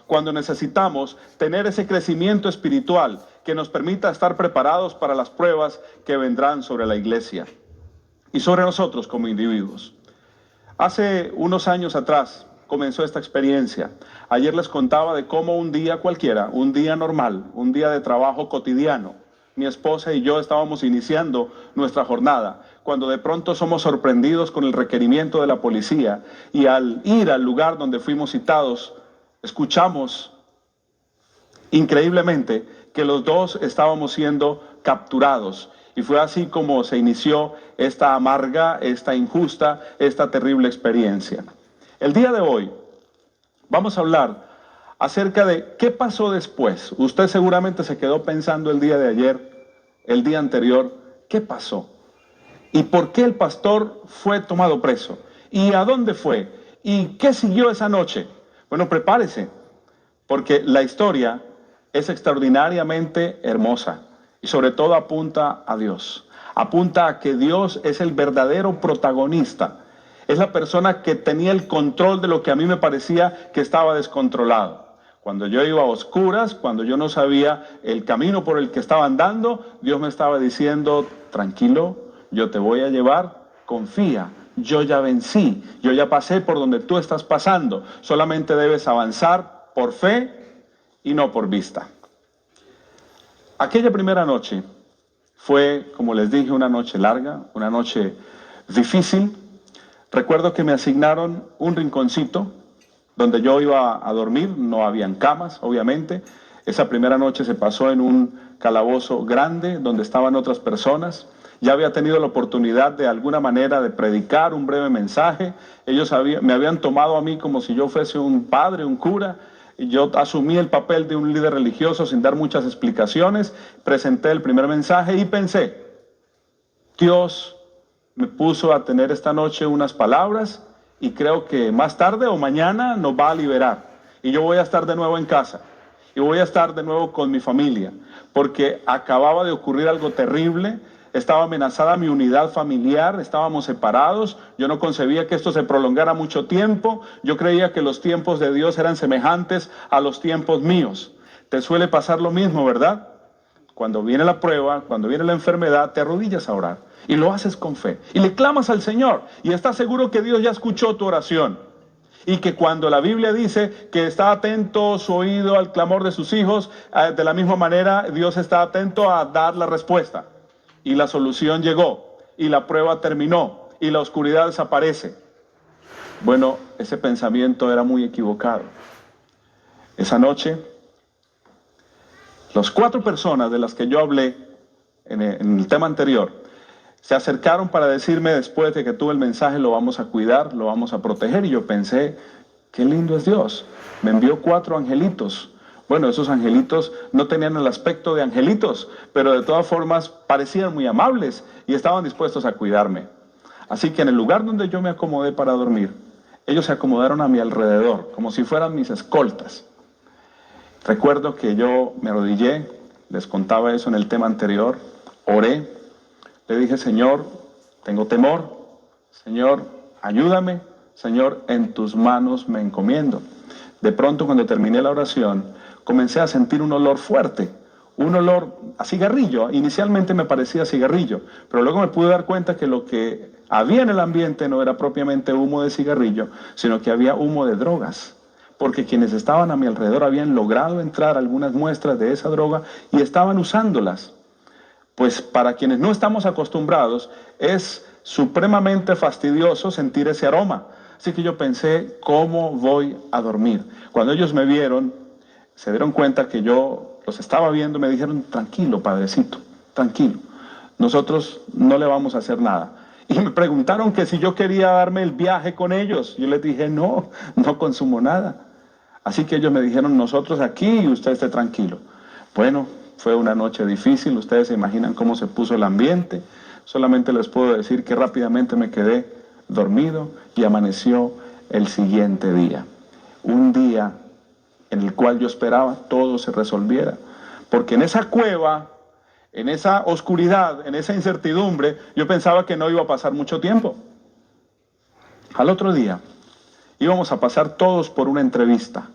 cuando necesitamos tener ese crecimiento espiritual que nos permita estar preparados para las pruebas que vendrán sobre la iglesia y sobre nosotros como individuos. Hace unos años atrás comenzó esta experiencia. Ayer les contaba de cómo un día cualquiera, un día normal, un día de trabajo cotidiano, mi esposa y yo estábamos iniciando nuestra jornada, cuando de pronto somos sorprendidos con el requerimiento de la policía y al ir al lugar donde fuimos citados, escuchamos increíblemente que los dos estábamos siendo capturados. Y fue así como se inició esta amarga, esta injusta, esta terrible experiencia. El día de hoy vamos a hablar acerca de qué pasó después. Usted seguramente se quedó pensando el día de ayer, el día anterior, ¿qué pasó? ¿Y por qué el pastor fue tomado preso? ¿Y a dónde fue? ¿Y qué siguió esa noche? Bueno, prepárese, porque la historia es extraordinariamente hermosa y sobre todo apunta a Dios. Apunta a que Dios es el verdadero protagonista. Es la persona que tenía el control de lo que a mí me parecía que estaba descontrolado. Cuando yo iba a oscuras, cuando yo no sabía el camino por el que estaba andando, Dios me estaba diciendo, tranquilo, yo te voy a llevar, confía, yo ya vencí, yo ya pasé por donde tú estás pasando, solamente debes avanzar por fe y no por vista. Aquella primera noche fue, como les dije, una noche larga, una noche difícil. Recuerdo que me asignaron un rinconcito donde yo iba a dormir, no habían camas, obviamente. Esa primera noche se pasó en un calabozo grande donde estaban otras personas. Ya había tenido la oportunidad de alguna manera de predicar un breve mensaje. Ellos me habían tomado a mí como si yo fuese un padre, un cura. Y yo asumí el papel de un líder religioso sin dar muchas explicaciones. Presenté el primer mensaje y pensé, Dios me puso a tener esta noche unas palabras y creo que más tarde o mañana nos va a liberar. Y yo voy a estar de nuevo en casa. Y voy a estar de nuevo con mi familia. Porque acababa de ocurrir algo terrible. Estaba amenazada mi unidad familiar, estábamos separados, yo no concebía que esto se prolongara mucho tiempo, yo creía que los tiempos de Dios eran semejantes a los tiempos míos. Te suele pasar lo mismo, ¿verdad? Cuando viene la prueba, cuando viene la enfermedad, te arrodillas a orar y lo haces con fe y le clamas al Señor y estás seguro que Dios ya escuchó tu oración. Y que cuando la Biblia dice que está atento su oído al clamor de sus hijos, de la misma manera Dios está atento a dar la respuesta. Y la solución llegó, y la prueba terminó, y la oscuridad desaparece. Bueno, ese pensamiento era muy equivocado. Esa noche, las 4 personas de las que yo hablé en el tema anterior, se acercaron para decirme después de que tuve el mensaje, lo vamos a cuidar, lo vamos a proteger. Y yo pensé, qué lindo es Dios. Me envió 4 angelitos. Bueno, esos angelitos no tenían el aspecto de angelitos, pero de todas formas parecían muy amables y estaban dispuestos a cuidarme. Así que en el lugar donde yo me acomodé para dormir, ellos se acomodaron a mi alrededor, como si fueran mis escoltas. Recuerdo que yo me arrodillé, les contaba eso en el tema anterior, oré, le dije, Señor, tengo temor, Señor, ayúdame, Señor, en tus manos me encomiendo. De pronto, cuando terminé la oración, comencé a sentir un olor fuerte, un olor a cigarrillo. Inicialmente me parecía cigarrillo, pero luego me pude dar cuenta que lo que había en el ambiente no era propiamente humo de cigarrillo, sino que había humo de drogas, porque quienes estaban a mi alrededor habían logrado entrar algunas muestras de esa droga y estaban usándolas. Pues para quienes no estamos acostumbrados, es supremamente fastidioso sentir ese aroma. Así que yo pensé, ¿cómo voy a dormir? Cuando ellos me vieron, se dieron cuenta que yo los estaba viendo, me dijeron, tranquilo, padrecito, tranquilo, nosotros no le vamos a hacer nada. Y me preguntaron que si yo quería darme el viaje con ellos. Yo les dije, no consumo nada. Así que ellos me dijeron, nosotros aquí y usted esté tranquilo. Bueno, fue una noche difícil, ustedes se imaginan cómo se puso el ambiente. Solamente les puedo decir que rápidamente me quedé dormido y amaneció el siguiente día. Un día en el cual yo esperaba todo se resolviera. Porque en esa cueva, en esa oscuridad, en esa incertidumbre, yo pensaba que no iba a pasar mucho tiempo. Al otro día íbamos a pasar todos por una entrevista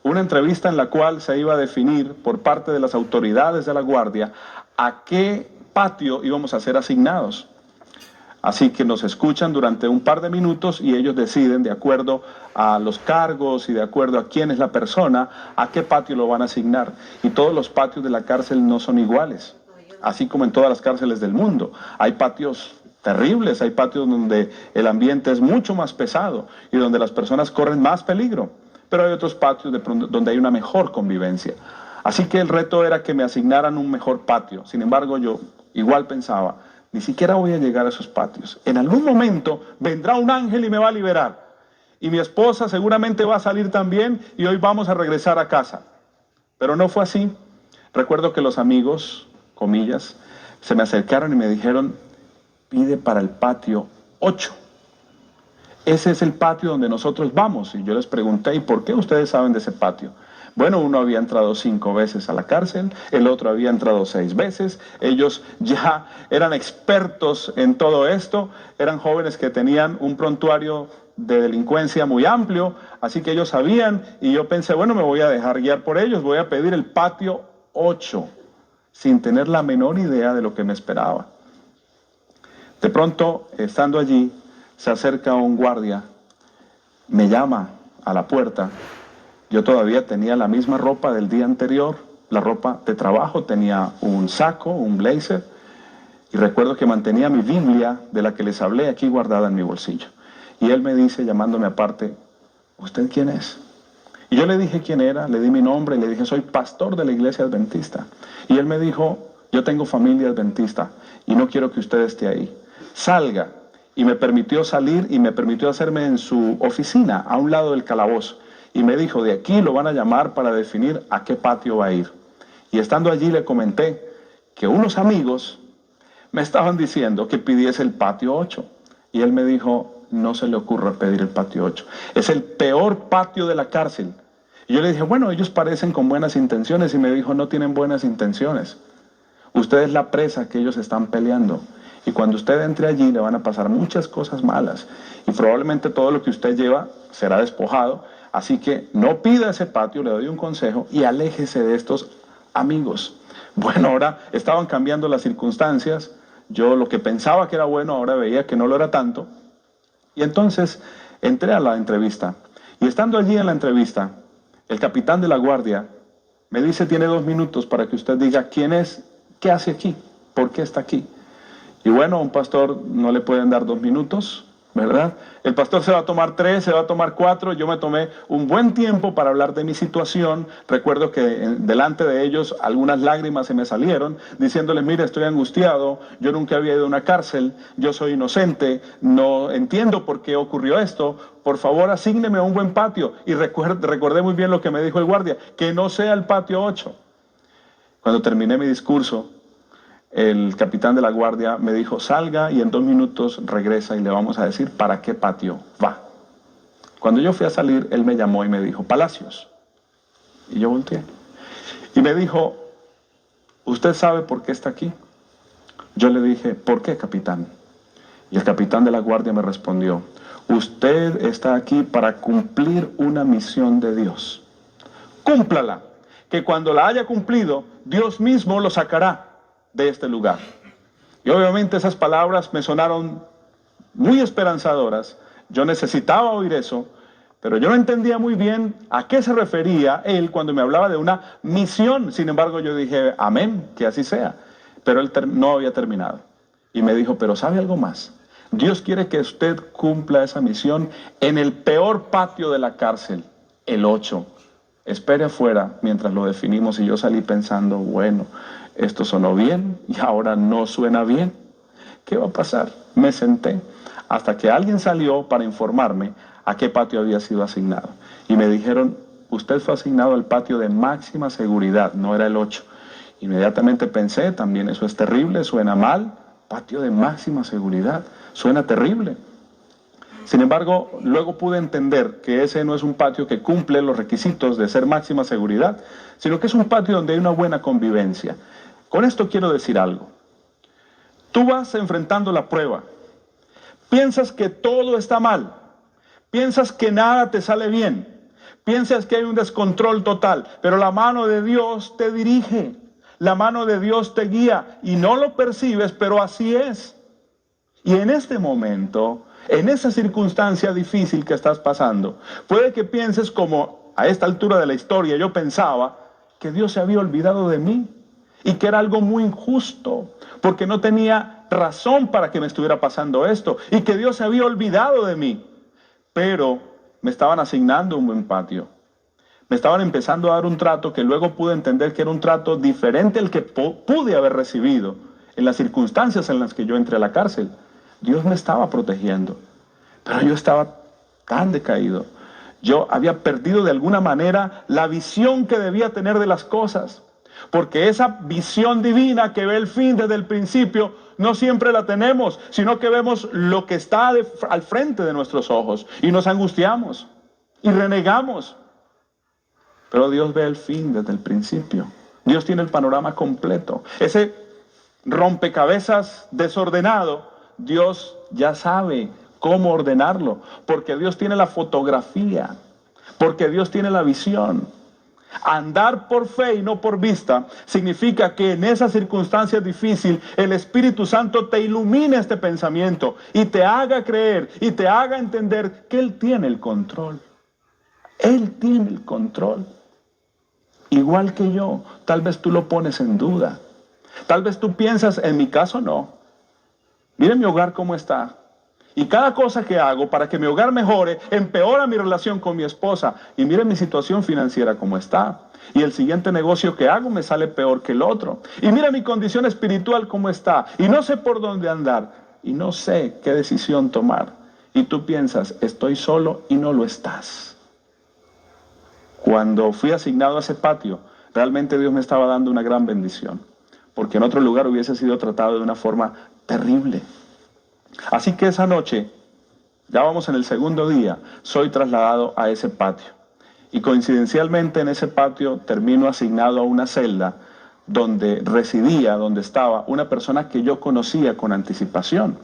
Una entrevista en la cual se iba a definir por parte de las autoridades de la guardia a qué patio íbamos a ser asignados. Así que nos escuchan durante un par de minutos y ellos deciden, de acuerdo a los cargos y de acuerdo a quién es la persona, a qué patio lo van a asignar. Y todos los patios de la cárcel no son iguales, así como en todas las cárceles del mundo. Hay patios terribles, hay patios donde el ambiente es mucho más pesado y donde las personas corren más peligro, pero hay otros patios donde hay una mejor convivencia. Así que el reto era que me asignaran un mejor patio. Sin embargo, yo igual pensaba, ni siquiera voy a llegar a esos patios. En algún momento vendrá un ángel y me va a liberar. Y mi esposa seguramente va a salir también y hoy vamos a regresar a casa. Pero no fue así. Recuerdo que los amigos, comillas, se me acercaron y me dijeron, pide para el patio 8. Ese es el patio donde nosotros vamos. Y yo les pregunté, ¿y por qué ustedes saben de ese patio? Bueno, uno había entrado 5 veces a la cárcel, el otro había entrado 6 veces, ellos ya eran expertos en todo esto, eran jóvenes que tenían un prontuario de delincuencia muy amplio, así que ellos sabían y yo pensé, bueno, me voy a dejar guiar por ellos, voy a pedir el patio 8, sin tener la menor idea de lo que me esperaba. De pronto, estando allí, se acerca un guardia, me llama a la puerta. Yo todavía tenía la misma ropa del día anterior, la ropa de trabajo, tenía un saco, un blazer, y recuerdo que mantenía mi Biblia, de la que les hablé, aquí guardada en mi bolsillo. Y él me dice, llamándome aparte, ¿usted quién es? Y yo le dije quién era, le di mi nombre, y le dije, soy pastor de la iglesia adventista. Y él me dijo, yo tengo familia adventista, y no quiero que usted esté ahí. Salga. Y me permitió salir, y me permitió hacerme en su oficina, a un lado del calabozo. Y me dijo, de aquí lo van a llamar para definir a qué patio va a ir. Y estando allí le comenté que unos amigos me estaban diciendo que pidiese el patio 8. Y él me dijo, no se le ocurra pedir el patio 8. Es el peor patio de la cárcel. Y yo le dije, bueno, ellos parecen con buenas intenciones. Y me dijo, no tienen buenas intenciones. Usted es la presa que ellos están peleando. Y cuando usted entre allí le van a pasar muchas cosas malas. Y probablemente todo lo que usted lleva será despojado. Así que no pida ese patio, le doy un consejo y aléjese de estos amigos. Bueno, ahora estaban cambiando las circunstancias. Yo lo que pensaba que era bueno, ahora veía que no lo era tanto. Y entonces entré a la entrevista. Y estando allí en la entrevista, el capitán de la guardia me dice, tiene 2 minutos para que usted diga quién es, qué hace aquí, por qué está aquí. Y bueno, a un pastor no le pueden dar 2 minutos, ¿verdad? El pastor se va a tomar 3, se va a tomar 4. Yo me tomé un buen tiempo para hablar de mi situación. Recuerdo que delante de ellos algunas lágrimas se me salieron, diciéndoles, mire, estoy angustiado, yo nunca había ido a una cárcel, yo soy inocente, no entiendo por qué ocurrió esto, por favor asígneme a un buen patio. Y recordé muy bien lo que me dijo el guardia, que no sea el patio 8. Cuando terminé mi discurso, el capitán de la guardia me dijo, salga y en 2 minutos regresa y le vamos a decir para qué patio va. Cuando yo fui a salir, él me llamó y me dijo, Palacios. Y yo volteé. Y me dijo, ¿usted sabe por qué está aquí? Yo le dije, ¿por qué, capitán? Y el capitán de la guardia me respondió, usted está aquí para cumplir una misión de Dios. Cúmplala, que cuando la haya cumplido, Dios mismo lo sacará de este lugar. Y obviamente esas palabras me sonaron muy esperanzadoras. Yo necesitaba oír eso, pero yo no entendía muy bien a qué se refería él cuando me hablaba de una misión. Sin embargo, yo dije, amén, que así sea. Pero él no había terminado. Y me dijo, pero ¿sabe algo más? Dios quiere que usted cumpla esa misión en el peor patio de la cárcel, el 8. Espere afuera mientras lo definimos. Y yo salí pensando, bueno, esto sonó bien y ahora no suena bien. ¿Qué va a pasar? Me senté hasta que alguien salió para informarme a qué patio había sido asignado. Y me dijeron, usted fue asignado al patio de máxima seguridad, no era el 8. Inmediatamente pensé, también eso es terrible, suena mal. Patio de máxima seguridad, suena terrible. Sin embargo, luego pude entender que ese no es un patio que cumple los requisitos de ser máxima seguridad, sino que es un patio donde hay una buena convivencia. Con esto quiero decir algo. Tú vas enfrentando la prueba. Piensas que todo está mal. Piensas que nada te sale bien. Piensas que hay un descontrol total, pero la mano de Dios te dirige, la mano de Dios te guía y no lo percibes, pero así es. Y en este momento, en esa circunstancia difícil que estás pasando, puede que pienses como a esta altura de la historia yo pensaba que Dios se había olvidado de mí y que era algo muy injusto, porque no tenía razón para que me estuviera pasando esto y que Dios se había olvidado de mí. Pero me estaban asignando un buen patio. Me estaban empezando a dar un trato que luego pude entender que era un trato diferente al que pude haber recibido en las circunstancias en las que yo entré a la cárcel. Dios me estaba protegiendo, pero yo estaba tan decaído. Yo había perdido de alguna manera la visión que debía tener de las cosas, porque esa visión divina que ve el fin desde el principio no siempre la tenemos, sino que vemos lo que está al frente de nuestros ojos y nos angustiamos y renegamos. Pero Dios ve el fin desde el principio. Dios tiene el panorama completo. Ese rompecabezas desordenado, Dios ya sabe cómo ordenarlo, porque Dios tiene la fotografía, porque Dios tiene la visión. Andar por fe y no por vista significa que en esa circunstancia difícil el Espíritu Santo te ilumine este pensamiento y te haga creer y te haga entender que Él tiene el control. Él tiene el control. Igual que yo, tal vez tú lo pones en duda. Tal vez tú piensas, en mi caso no. Mire mi hogar cómo está. Y cada cosa que hago para que mi hogar mejore, empeora mi relación con mi esposa. Y mire mi situación financiera cómo está. Y el siguiente negocio que hago me sale peor que el otro. Y mira mi condición espiritual cómo está. Y no sé por dónde andar. Y no sé qué decisión tomar. Y tú piensas, estoy solo y no lo estás. Cuando fui asignado a ese patio, realmente Dios me estaba dando una gran bendición. Porque en otro lugar hubiese sido tratado de una forma terrible. Así que esa noche, ya vamos en el segundo día, soy trasladado a ese patio. Y coincidencialmente en ese patio termino asignado a una celda donde residía, donde estaba una persona que yo conocía con anticipación.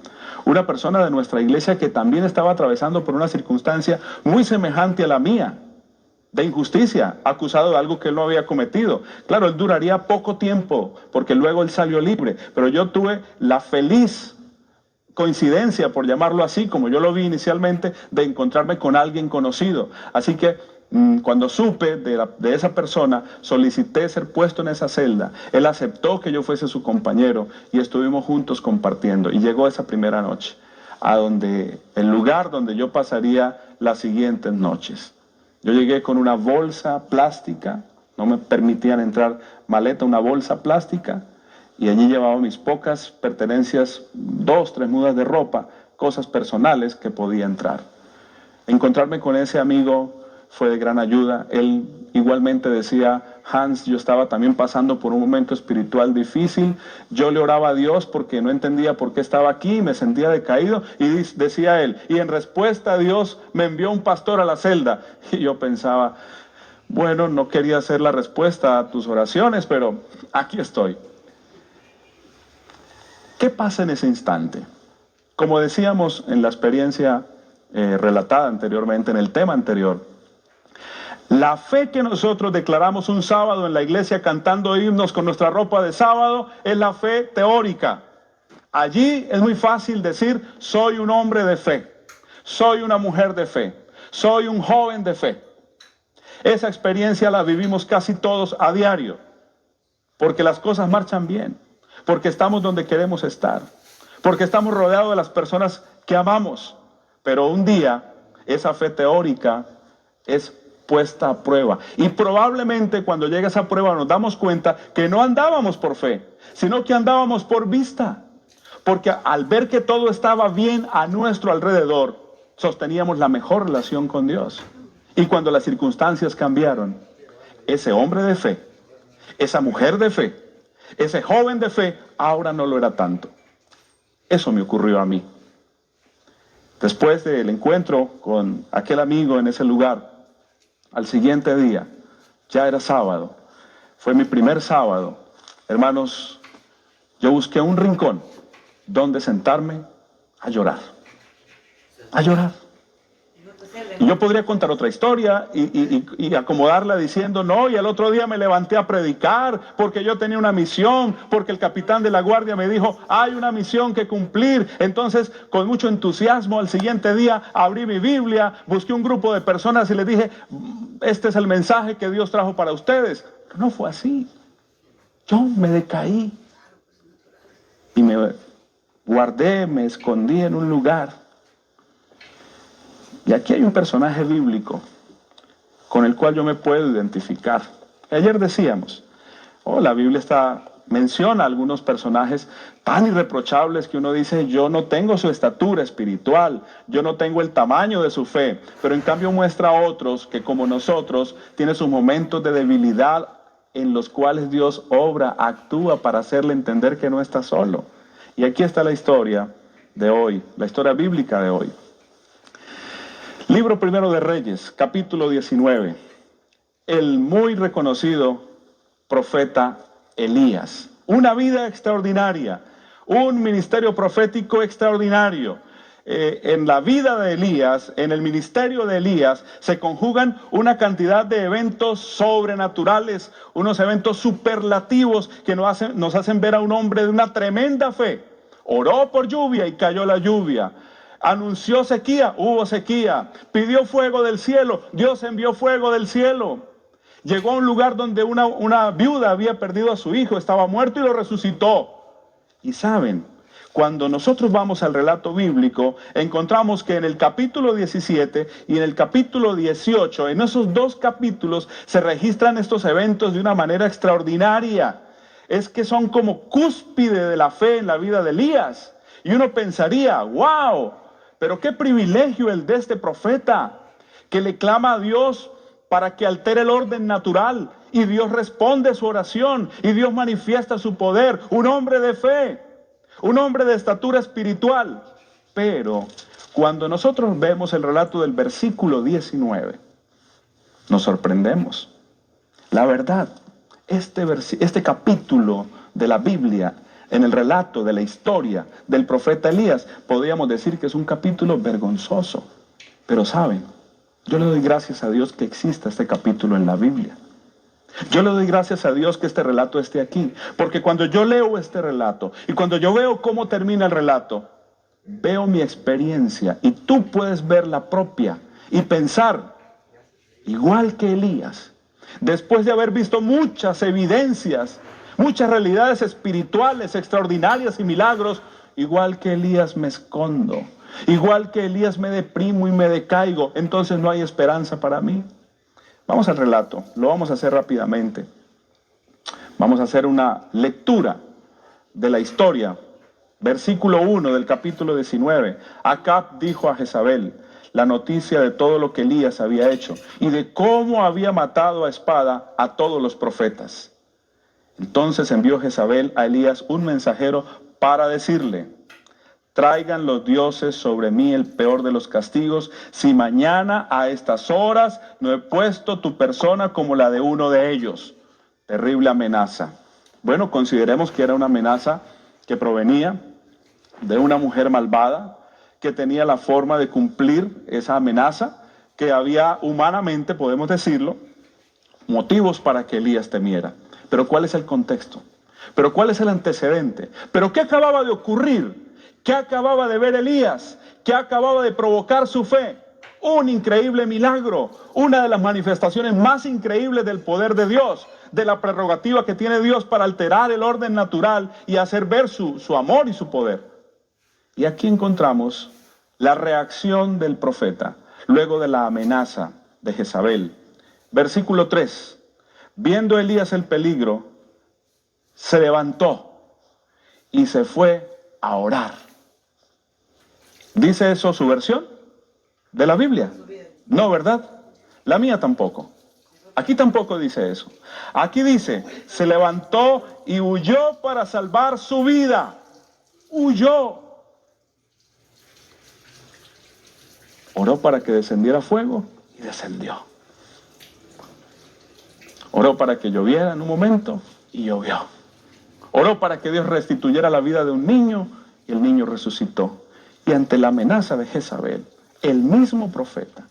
Una persona de nuestra iglesia que también estaba atravesando por una circunstancia muy semejante a la mía, de injusticia, acusado de algo que él no había cometido. Claro, él duraría poco tiempo, porque luego él salió libre, pero yo tuve la feliz coincidencia, por llamarlo así, como yo lo vi inicialmente, de encontrarme con alguien conocido. Así que cuando supe de esa persona, solicité ser puesto en esa celda. Él aceptó que yo fuese su compañero y estuvimos juntos compartiendo. Y llegó esa primera noche, el lugar donde yo pasaría las siguientes noches. Yo llegué con una bolsa plástica, no me permitían entrar maleta, una bolsa plástica, y allí llevaba mis pocas pertenencias, 2, 3 mudas de ropa, cosas personales que podía entrar. Encontrarme con ese amigo fue de gran ayuda. Él igualmente decía, Hans, yo estaba también pasando por un momento espiritual difícil. Yo le oraba a Dios porque no entendía por qué estaba aquí, me sentía decaído. Y decía él, y en respuesta a Dios me envió un pastor a la celda. Y yo pensaba, bueno, no quería hacer la respuesta a tus oraciones, pero aquí estoy. ¿Qué pasa en ese instante? Como decíamos en la experiencia relatada anteriormente, en el tema anterior, la fe que nosotros declaramos un sábado en la iglesia cantando himnos con nuestra ropa de sábado es la fe teórica. Allí es muy fácil decir, soy un hombre de fe, soy una mujer de fe, soy un joven de fe. Esa experiencia la vivimos casi todos a diario, porque las cosas marchan bien, porque estamos donde queremos estar, porque estamos rodeados de las personas que amamos. Pero un día esa fe teórica es puesta a prueba. Y probablemente cuando llega esa prueba nos damos cuenta que no andábamos por fe, sino que andábamos por vista. Porque al ver que todo estaba bien a nuestro alrededor, sosteníamos la mejor relación con Dios. Y cuando las circunstancias cambiaron, ese hombre de fe, esa mujer de fe, ese joven de fe, ahora no lo era tanto. Eso me ocurrió a mí. Después del encuentro con aquel amigo en ese lugar, al siguiente día, ya era sábado, fue mi primer sábado. Hermanos, yo busqué un rincón donde sentarme a llorar. A llorar. Y yo podría contar otra historia y acomodarla diciendo, no, y al otro día me levanté a predicar porque yo tenía una misión, porque el capitán de la guardia me dijo, hay una misión que cumplir. Entonces, con mucho entusiasmo, al siguiente día abrí mi Biblia, busqué un grupo de personas y les dije, este es el mensaje que Dios trajo para ustedes. Pero no fue así. Yo me decaí y me guardé, me escondí en un lugar. Y aquí hay un personaje bíblico con el cual yo me puedo identificar. Ayer decíamos, la Biblia menciona algunos personajes tan irreprochables que uno dice, yo no tengo su estatura espiritual, yo no tengo el tamaño de su fe, pero en cambio muestra a otros que como nosotros tienen sus momentos de debilidad en los cuales Dios obra, actúa para hacerle entender que no está solo. Y aquí está la historia de hoy, la historia bíblica de hoy. Libro primero de Reyes, capítulo 19. El muy reconocido profeta Elías. Una vida extraordinaria, un ministerio profético extraordinario. En la vida de Elías, en el ministerio de Elías, se conjugan una cantidad de eventos sobrenaturales, unos eventos superlativos que nos hacen ver a un hombre de una tremenda fe. Oró por lluvia y cayó la lluvia. Anunció sequía, hubo sequía. Pidió fuego del cielo, Dios envió fuego del cielo. Llegó a un lugar donde una viuda había perdido a su hijo, estaba muerto y lo resucitó. Y saben, cuando nosotros vamos al relato bíblico, encontramos que en el capítulo 17 y en el capítulo 18, en esos dos capítulos, se registran estos eventos de una manera extraordinaria. Es que son como cúspide de la fe en la vida de Elías. Y uno pensaría, wow, pero qué privilegio el de este profeta, que le clama a Dios para que altere el orden natural, y Dios responde su oración, y Dios manifiesta su poder. Un hombre de fe, un hombre de estatura espiritual. Pero cuando nosotros vemos el relato del versículo 19, nos sorprendemos. La verdad, este capítulo de la Biblia, en el relato de la historia del profeta Elías, podríamos decir que es un capítulo vergonzoso. Pero saben, yo le doy gracias a Dios que exista este capítulo en la Biblia. Yo le doy gracias a Dios que este relato esté aquí, porque cuando yo leo este relato y cuando yo veo cómo termina el relato, veo mi experiencia y tú puedes ver la propia y pensar, igual que Elías, después de haber visto muchas evidencias, muchas realidades espirituales extraordinarias y milagros, igual que Elías me escondo, igual que Elías me deprimo y me decaigo, entonces no hay esperanza para mí. Vamos al relato, lo vamos a hacer rápidamente. Vamos a hacer una lectura de la historia. Versículo 1 del capítulo 19. Acab dijo a Jezabel la noticia de todo lo que Elías había hecho y de cómo había matado a espada a todos los profetas. Entonces envió Jezabel a Elías un mensajero para decirle, traigan los dioses sobre mí el peor de los castigos, si mañana a estas horas no he puesto tu persona como la de uno de ellos. Terrible amenaza. Bueno, consideremos que era una amenaza que provenía de una mujer malvada, que tenía la forma de cumplir esa amenaza, que había humanamente, podemos decirlo, motivos para que Elías temiera. Pero ¿cuál es el contexto? ¿Pero cuál es el antecedente? ¿Pero qué acababa de ocurrir? ¿Qué acababa de ver Elías? ¿Qué acababa de provocar su fe? Un increíble milagro, una de las manifestaciones más increíbles del poder de Dios, de la prerrogativa que tiene Dios para alterar el orden natural y hacer ver su amor y su poder. Y aquí encontramos la reacción del profeta, luego de la amenaza de Jezabel. Versículo 3. Viendo Elías el peligro, se levantó y se fue a orar. ¿Dice eso su versión de la Biblia? No, ¿verdad? La mía tampoco. Aquí tampoco dice eso. Aquí dice, se levantó y huyó para salvar su vida. Huyó. Oró para que descendiera fuego y descendió. Oró para que lloviera en un momento y llovió. Oró para que Dios restituyera la vida de un niño y el niño resucitó. Y ante la amenaza de Jezabel, el mismo profeta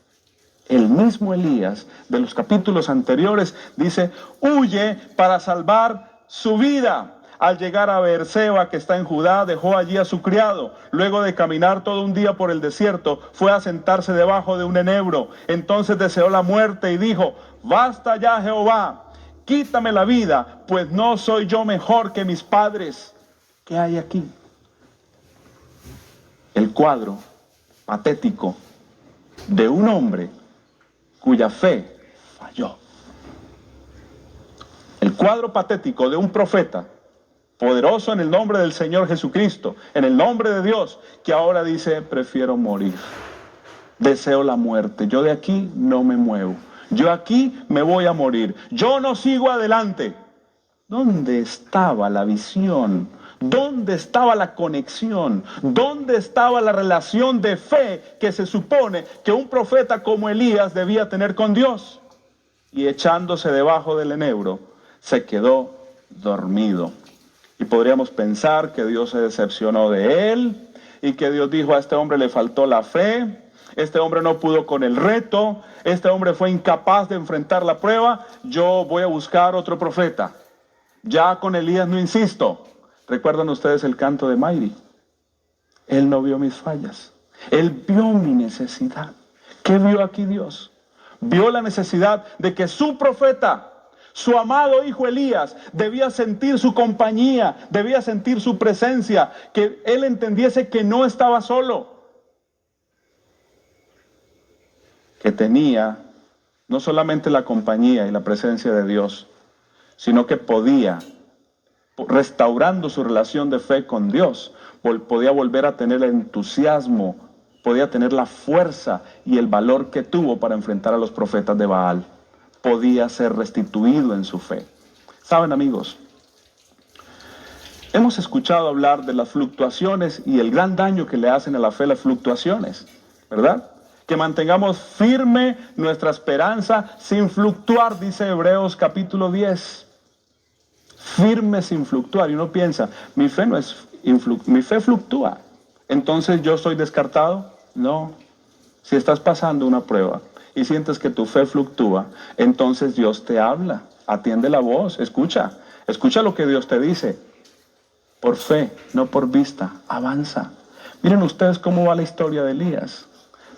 El mismo Elías de los capítulos anteriores dice, huye para salvar su vida. Al llegar a Beerseba, que está en Judá, dejó allí a su criado. Luego de caminar todo un día por el desierto, fue a sentarse debajo de un enebro. Entonces deseó la muerte y dijo, basta ya, Jehová, quítame la vida, pues no soy yo mejor que mis padres. ¿Qué hay aquí? El cuadro patético de un hombre cuya fe falló. El cuadro patético de un profeta poderoso en el nombre del Señor Jesucristo, en el nombre de Dios, que ahora dice, prefiero morir. Deseo la muerte. Yo de aquí no me muevo. Yo aquí me voy a morir. Yo no sigo adelante. ¿Dónde estaba la visión? ¿Dónde estaba la conexión? ¿Dónde estaba la relación de fe que se supone que un profeta como Elías debía tener con Dios? Y echándose debajo del enebro, se quedó dormido. Y podríamos pensar que Dios se decepcionó de él y que Dios dijo, a este hombre le faltó la fe, este hombre no pudo con el reto, este hombre fue incapaz de enfrentar la prueba, yo voy a buscar otro profeta. Ya con Elías no insisto. ¿Recuerdan ustedes el canto de Mayri? Él no vio mis fallas, él vio mi necesidad. ¿Qué vio aquí Dios? Vio la necesidad de que su profeta, su amado hijo Elías, debía sentir su compañía, debía sentir su presencia, que él entendiese que no estaba solo, que tenía no solamente la compañía y la presencia de Dios, sino que podía, restaurando su relación de fe con Dios, podía volver a tener el entusiasmo, podía tener la fuerza y el valor que tuvo para enfrentar a los profetas de Baal. Podía ser restituido en su fe. Saben, amigos, hemos escuchado hablar de las fluctuaciones y el gran daño que le hacen a la fe las fluctuaciones, ¿verdad? Que mantengamos firme nuestra esperanza sin fluctuar, dice Hebreos capítulo 10. Firme sin fluctuar. Y uno piensa, mi fe no es mi fe fluctúa. Entonces yo soy descartado. No. Si estás pasando una prueba y sientes que tu fe fluctúa, entonces Dios te habla, atiende la voz, escucha lo que Dios te dice. Por fe, no por vista, avanza. Miren ustedes cómo va la historia de Elías.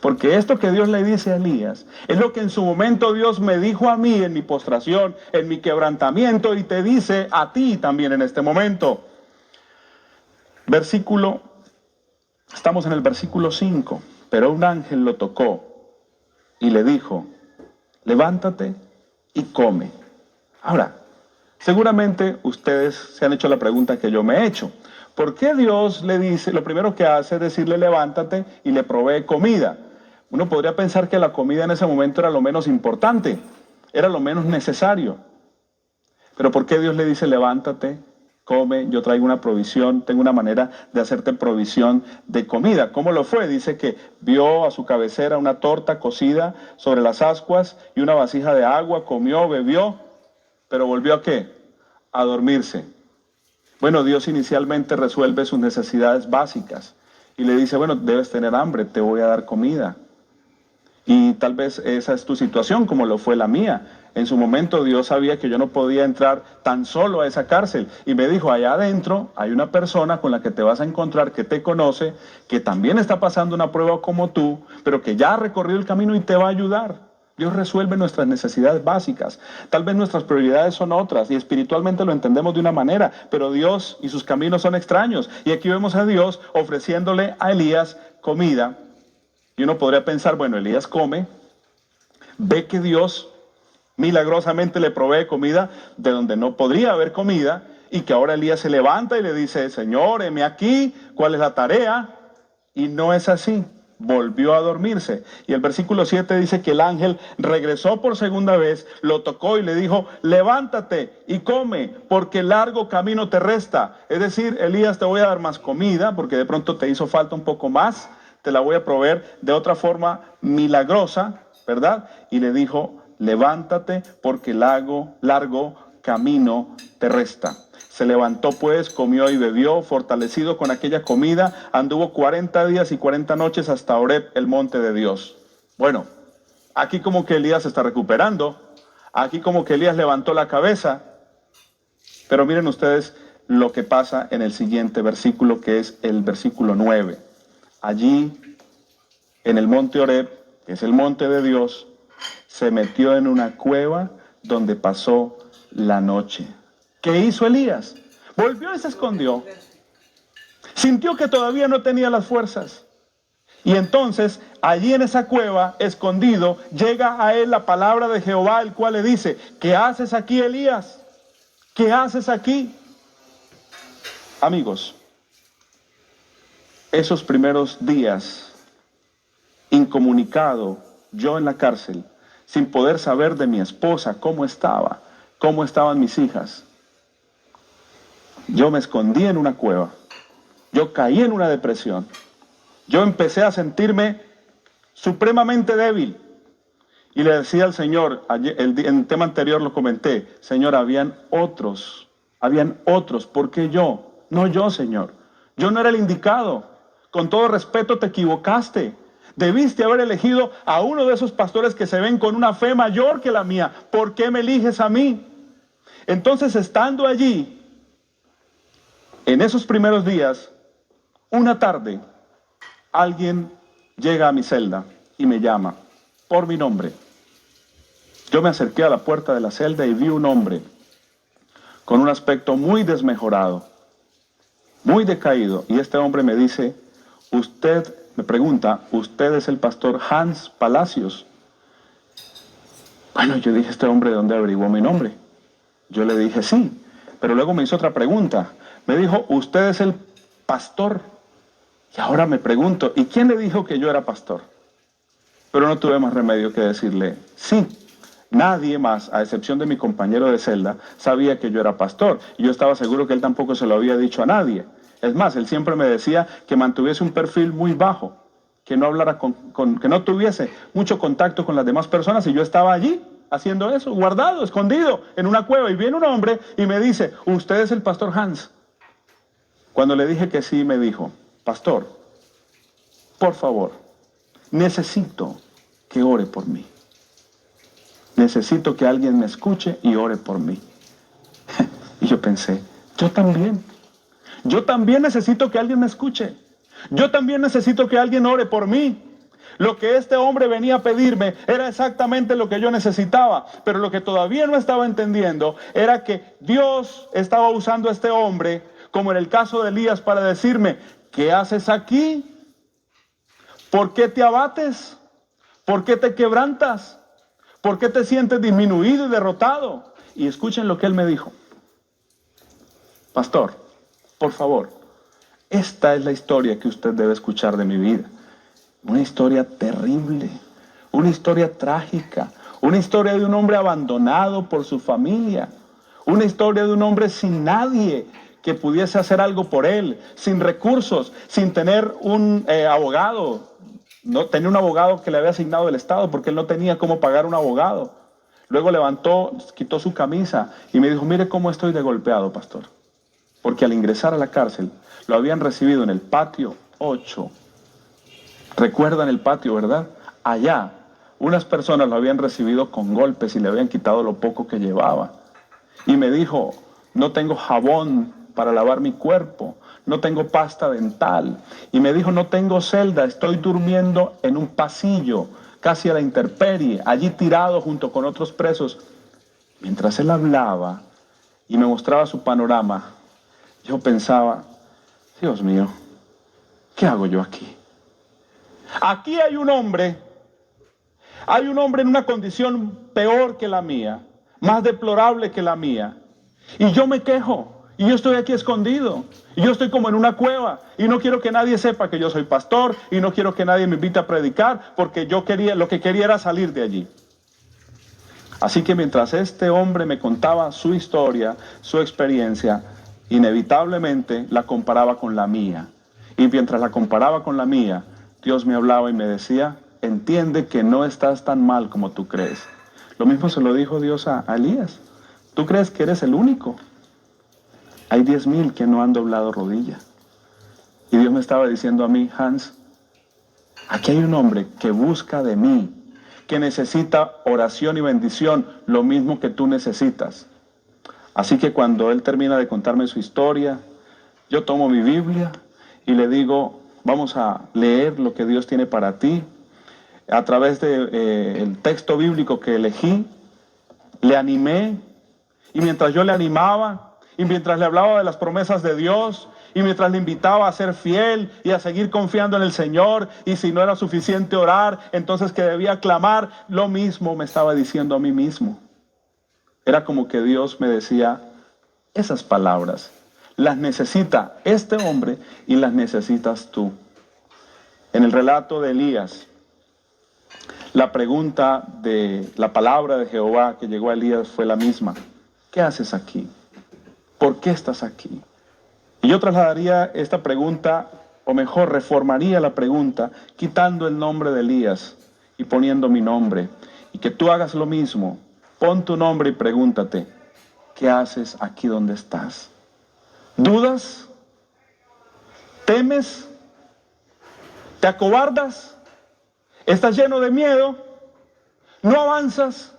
Porque esto que Dios le dice a Elías es lo que en su momento Dios me dijo a mí en mi postración, en mi quebrantamiento, y te dice a ti también en este momento. Estamos en el versículo 5, pero un ángel lo tocó y le dijo, levántate y come. Ahora, seguramente ustedes se han hecho la pregunta que yo me he hecho. ¿Por qué Dios le dice, lo primero que hace es decirle levántate y le provee comida? Uno podría pensar que la comida en ese momento era lo menos importante, era lo menos necesario. Pero ¿por qué Dios le dice levántate, come, yo traigo una provisión, tengo una manera de hacerte provisión de comida? ¿Cómo lo fue? Dice que vio a su cabecera una torta cocida sobre las ascuas y una vasija de agua, comió, bebió, pero volvió ¿a qué? A dormirse. Bueno, Dios inicialmente resuelve sus necesidades básicas y le dice, bueno, debes tener hambre, te voy a dar comida. Y tal vez esa es tu situación como lo fue la mía. En su momento Dios sabía que yo no podía entrar tan solo a esa cárcel y me dijo, allá adentro hay una persona con la que te vas a encontrar que te conoce, que también está pasando una prueba como tú, pero que ya ha recorrido el camino y te va a ayudar. Dios resuelve nuestras necesidades básicas. Tal vez nuestras prioridades son otras y espiritualmente lo entendemos de una manera, pero Dios y sus caminos son extraños. Y aquí vemos a Dios ofreciéndole a Elías comida. Y uno podría pensar, bueno, Elías come, ve que Dios milagrosamente le provee comida de donde no podría haber comida, y que ahora Elías se levanta y le dice, Señor, heme aquí, ¿cuál es la tarea? Y no es así, volvió a dormirse. Y el versículo 7 dice que el ángel regresó por segunda vez, lo tocó y le dijo, levántate y come, porque largo camino te resta. Es decir, Elías, te voy a dar más comida, porque de pronto te hizo falta un poco más, te la voy a proveer de otra forma milagrosa, ¿verdad? Y le dijo, levántate porque largo camino te resta. Se levantó pues, comió y bebió, fortalecido con aquella comida, anduvo 40 días y 40 noches hasta Horeb, el monte de Dios. Bueno, Aquí como que Elías se está recuperando. Aquí como que Elías levantó la cabeza. Pero miren ustedes lo que pasa en el siguiente versículo, que es el versículo 9. Allí, en el monte Horeb, que es el monte de Dios, se metió en una cueva donde pasó la noche. ¿Qué hizo Elías? Volvió y se escondió. Sintió que todavía no tenía las fuerzas. Y entonces, allí en esa cueva, escondido, llega a él la palabra de Jehová, el cual le dice: ¿qué haces aquí, Elías? ¿Qué haces aquí? Amigos, esos primeros días, incomunicado, yo en la cárcel, sin poder saber de mi esposa cómo estaban mis hijas, yo me escondí en una cueva, yo caí en una depresión, yo empecé a sentirme supremamente débil. Y le decía al Señor, en el tema anterior lo comenté: Señor, habían otros, ¿por qué yo? No yo, Señor. Yo no era el indicado. Con todo respeto, te equivocaste. Debiste haber elegido a uno de esos pastores que se ven con una fe mayor que la mía. ¿Por qué me eliges a mí? Entonces, estando allí, en esos primeros días, una tarde, alguien llega a mi celda y me llama por mi nombre. Yo me acerqué a la puerta de la celda y vi un hombre con un aspecto muy desmejorado, muy decaído. Y este hombre me dice: me pregunta, ¿usted es el pastor Hans Palacios? Bueno, yo dije: ¿este hombre de dónde averiguó mi nombre? Yo le dije: sí. Pero luego me hizo otra pregunta. Me dijo: ¿usted es el pastor? Y ahora me pregunto: ¿y quién le dijo que yo era pastor? Pero no tuve más remedio que decirle: sí. Nadie más, a excepción de mi compañero de celda, sabía que yo era pastor. Y yo estaba seguro que él tampoco se lo había dicho a nadie. Es más, él siempre me decía que mantuviese un perfil muy bajo, que no hablara que no tuviese mucho contacto con las demás personas. Y yo estaba allí haciendo eso, guardado, escondido, en una cueva. Y viene un hombre y me dice: ¿usted es el pastor Hans? Cuando le dije que sí, me dijo: pastor, por favor, necesito que ore por mí. Necesito que alguien me escuche y ore por mí. Y yo pensé: yo también necesito que alguien me escuche. Yo también necesito que alguien ore por mí. Lo que este hombre venía a pedirme era exactamente lo que yo necesitaba, pero lo que todavía no estaba entendiendo era que Dios estaba usando a este hombre, como en el caso de Elías, para decirme: ¿qué haces aquí? ¿Por qué te abates? ¿Por qué te quebrantas? ¿Por qué te sientes disminuido y derrotado? Y escuchen lo que él me dijo: pastor, por favor, esta es la historia que usted debe escuchar de mi vida. Una historia terrible, una historia trágica, una historia de un hombre abandonado por su familia, una historia de un hombre sin nadie que pudiese hacer algo por él, sin recursos, sin tener un abogado. No tenía un abogado que le había asignado el Estado porque él no tenía cómo pagar un abogado. Luego levantó, quitó su camisa y me dijo: mire cómo estoy de golpeado, pastor. Porque al ingresar a la cárcel lo habían recibido en el patio 8. Recuerdan el patio, ¿verdad? Allá unas personas lo habían recibido con golpes y le habían quitado lo poco que llevaba. Y me dijo: no tengo jabón para lavar mi cuerpo, no tengo pasta dental. Y me dijo: no tengo celda, estoy durmiendo en un pasillo, casi a la intemperie, allí tirado junto con otros presos. Mientras él hablaba y me mostraba su panorama, yo pensaba: Dios mío, ¿qué hago yo aquí? Aquí hay un hombre en una condición peor que la mía, más deplorable que la mía. Y yo me quejo. Y yo estoy aquí escondido. Y yo estoy como en una cueva. Y no quiero que nadie sepa que yo soy pastor. Y no quiero que nadie me invite a predicar. Porque lo que quería era salir de allí. Así que mientras este hombre me contaba su historia, su experiencia, inevitablemente la comparaba con la mía. Y mientras la comparaba con la mía, Dios me hablaba y me decía: entiende que no estás tan mal como tú crees. Lo mismo se lo dijo Dios a Elías. Tú crees que eres el único. Hay 10,000 que no han doblado rodilla. Y Dios me estaba diciendo a mí: Hans, aquí hay un hombre que busca de mí, que necesita oración y bendición, lo mismo que tú necesitas. Así que cuando él termina de contarme su historia, yo tomo mi Biblia y le digo, vamos a leer lo que Dios tiene para ti. A través del texto bíblico que elegí, le animé, y mientras yo le animaba, y mientras le hablaba de las promesas de Dios, y mientras le invitaba a ser fiel y a seguir confiando en el Señor, y si no era suficiente orar, entonces que debía clamar, lo mismo me estaba diciendo a mí mismo. Era como que Dios me decía, esas palabras las necesita este hombre y las necesitas tú. En el relato de Elías, la pregunta de la palabra de Jehová que llegó a Elías fue la misma. ¿Qué haces aquí? ¿Por qué estás aquí? Y yo trasladaría esta pregunta, o mejor, reformaría la pregunta, quitando el nombre de Elías y poniendo mi nombre. Y que tú hagas lo mismo. Pon tu nombre y pregúntate, ¿qué haces aquí donde estás? ¿Dudas? ¿Temes? ¿Te acobardas? ¿Estás lleno de miedo? ¿No avanzas?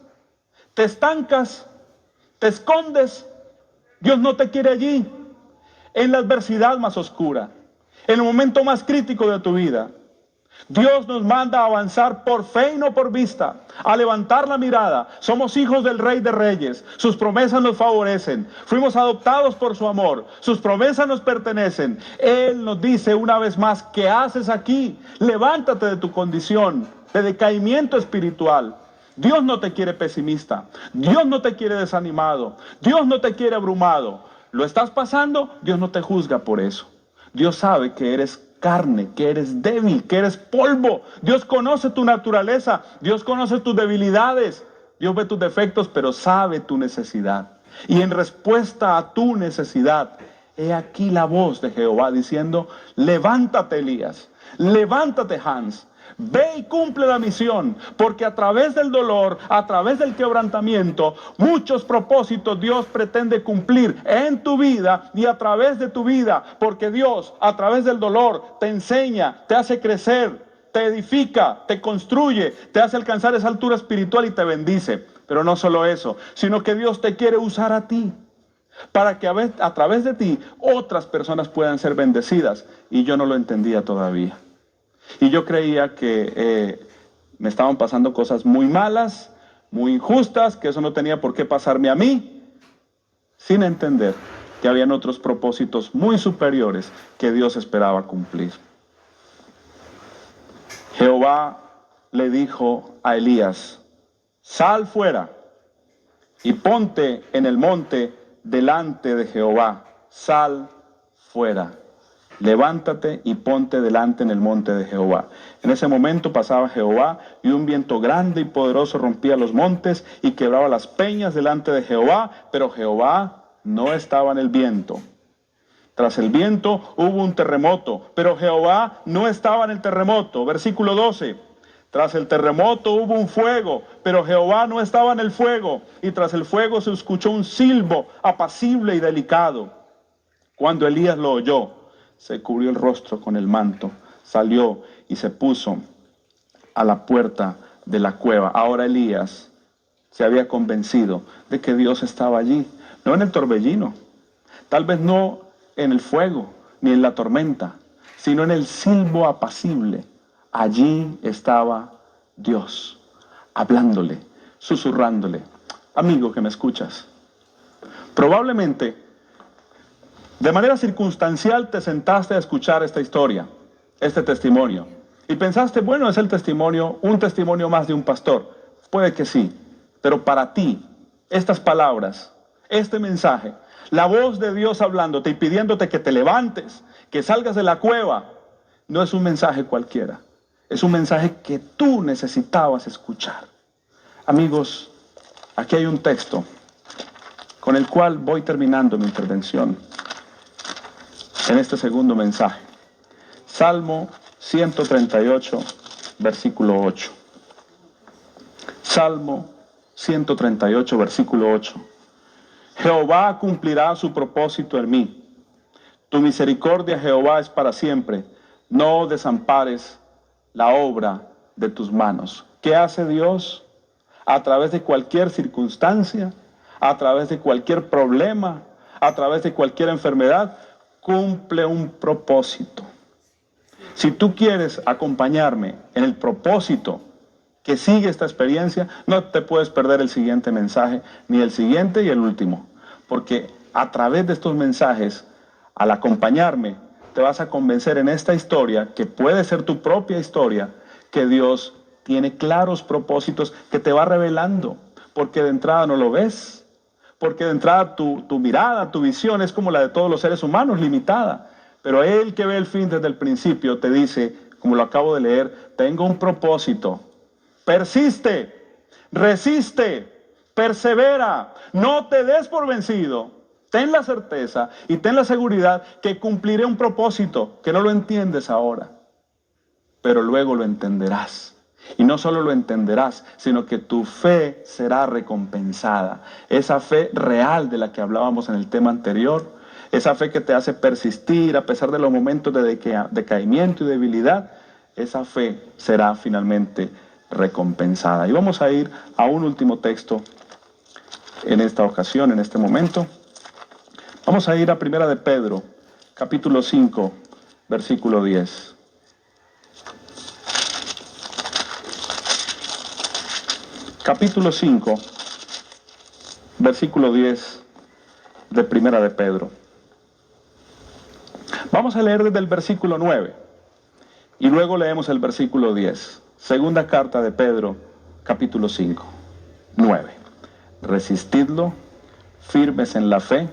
¿Te estancas? ¿Te escondes? Dios no te quiere allí. En la adversidad más oscura, en el momento más crítico de tu vida, Dios nos manda a avanzar por fe y no por vista, a levantar la mirada. Somos hijos del Rey de Reyes, sus promesas nos favorecen, fuimos adoptados por su amor, sus promesas nos pertenecen. Él nos dice una vez más, ¿qué haces aquí? Levántate de tu condición de decaimiento espiritual. Dios no te quiere pesimista, Dios no te quiere desanimado, Dios no te quiere abrumado. ¿Lo estás pasando? Dios no te juzga por eso. Dios sabe que eres carne, que eres débil, que eres polvo. Dios conoce tu naturaleza, Dios conoce tus debilidades, Dios ve tus defectos, pero sabe tu necesidad. Y en respuesta a tu necesidad, he aquí la voz de Jehová diciendo, levántate Elías, levántate Hans, ve y cumple la misión, porque a través del dolor, a través del quebrantamiento, muchos propósitos Dios pretende cumplir en tu vida y a través de tu vida, porque Dios a través del dolor te enseña, te hace crecer, te edifica, te construye, te hace alcanzar esa altura espiritual y te bendice. Pero no solo eso, sino que Dios te quiere usar a ti, para que a través de ti otras personas puedan ser bendecidas. Y yo no lo entendía todavía. Y yo creía que me estaban pasando cosas muy malas, muy injustas, que eso no tenía por qué pasarme a mí, sin entender que habían otros propósitos muy superiores que Dios esperaba cumplir. Jehová le dijo a Elías, sal fuera y ponte en el monte delante de Jehová. Sal fuera. Levántate y ponte delante en el monte de Jehová. En ese momento pasaba Jehová y un viento grande y poderoso rompía los montes y quebraba las peñas delante de Jehová, pero Jehová no estaba en el viento. Tras el viento hubo un terremoto, pero Jehová no estaba en el terremoto. Versículo 12. Tras el terremoto hubo un fuego, pero Jehová no estaba en el fuego. Y tras el fuego se escuchó un silbo apacible y delicado. Cuando Elías lo oyó, se cubrió el rostro con el manto, salió y se puso a la puerta de la cueva. Ahora Elías se había convencido de que Dios estaba allí, no en el torbellino, tal vez no en el fuego ni en la tormenta, sino en el silbo apacible. Allí estaba Dios, hablándole, susurrándole. Amigo que me escuchas, probablemente de manera circunstancial te sentaste a escuchar esta historia, este testimonio, y pensaste, bueno, es el testimonio, un testimonio más de un pastor. Puede que sí, pero para ti, estas palabras, este mensaje, la voz de Dios hablándote y pidiéndote que te levantes, que salgas de la cueva, no es un mensaje cualquiera, es un mensaje que tú necesitabas escuchar. Amigos, aquí hay un texto con el cual voy terminando mi intervención en este segundo mensaje. Salmo 138, versículo 8. Salmo 138, versículo 8. Jehová cumplirá su propósito en mí. Tu misericordia, Jehová, es para siempre. No desampares la obra de tus manos. ¿Qué hace Dios? A través de cualquier circunstancia, a través de cualquier problema, a través de cualquier enfermedad, cumple un propósito. Si tú quieres acompañarme en el propósito que sigue esta experiencia, no te puedes perder el siguiente mensaje, ni el siguiente y el último, porque a través de estos mensajes, al acompañarme, te vas a convencer en esta historia, que puede ser tu propia historia, que Dios tiene claros propósitos que te va revelando, porque de entrada no lo ves, porque de entrada tu mirada, tu visión es como la de todos los seres humanos, limitada, pero Él que ve el fin desde el principio te dice, como lo acabo de leer, tengo un propósito. Persiste, resiste, persevera, no te des por vencido. Ten la certeza y ten la seguridad que cumpliré un propósito, que no lo entiendes ahora, pero luego lo entenderás. Y no solo lo entenderás, sino que tu fe será recompensada. Esa fe real de la que hablábamos en el tema anterior, esa fe que te hace persistir a pesar de los momentos de decaimiento y debilidad, esa fe será finalmente recompensada. Y vamos a ir a un último texto en esta ocasión, en este momento. Vamos a ir a Primera de Pedro, capítulo 5, versículo 10. Capítulo 5, versículo 10 de Primera de Pedro. Vamos a leer desde el versículo 9 y luego leemos el versículo 10. Segunda carta de Pedro, capítulo 5, 9. Resistidlo, firmes en la fe,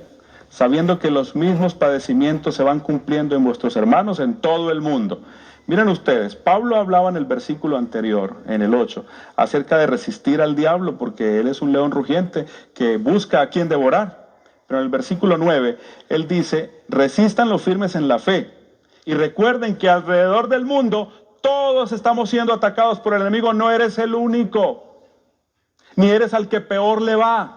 sabiendo que los mismos padecimientos se van cumpliendo en vuestros hermanos en todo el mundo. Miren ustedes, Pablo hablaba en el versículo anterior, en el 8, acerca de resistir al diablo, porque él es un león rugiente que busca a quien devorar. Pero en el versículo 9, él dice, resistan los firmes en la fe, y recuerden que alrededor del mundo todos estamos siendo atacados por el enemigo, no eres el único, ni eres al que peor le va.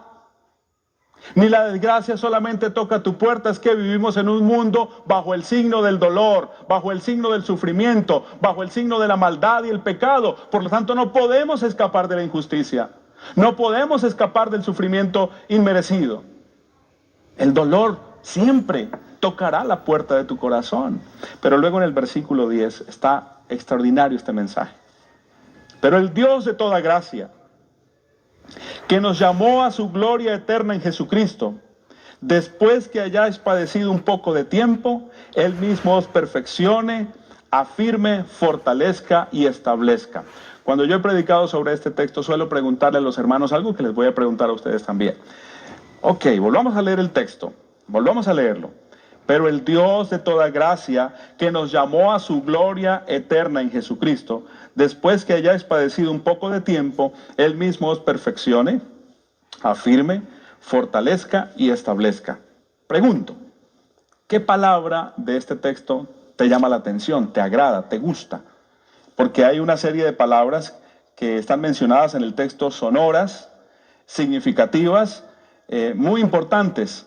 Ni la desgracia solamente toca tu puerta, es que vivimos en un mundo bajo el signo del dolor, bajo el signo del sufrimiento, bajo el signo de la maldad y el pecado. Por lo tanto, no podemos escapar de la injusticia, no podemos escapar del sufrimiento inmerecido. El dolor siempre tocará la puerta de tu corazón. Pero luego en el versículo 10 está extraordinario este mensaje. Pero el Dios de toda gracia, que nos llamó a su gloria eterna en Jesucristo, después que hayáis padecido un poco de tiempo, Él mismo os perfeccione, afirme, fortalezca y establezca. Cuando yo he predicado sobre este texto, suelo preguntarle a los hermanos algo que les voy a preguntar a ustedes también. Ok, volvamos a leer el texto, volvamos a leerlo. Pero el Dios de toda gracia, que nos llamó a su gloria eterna en Jesucristo, después que hayáis padecido un poco de tiempo, Él mismo os perfeccione, afirme, fortalezca y establezca. Pregunto, ¿qué palabra de este texto te llama la atención, te agrada, te gusta? Porque hay una serie de palabras que están mencionadas en el texto sonoras, significativas, muy importantes.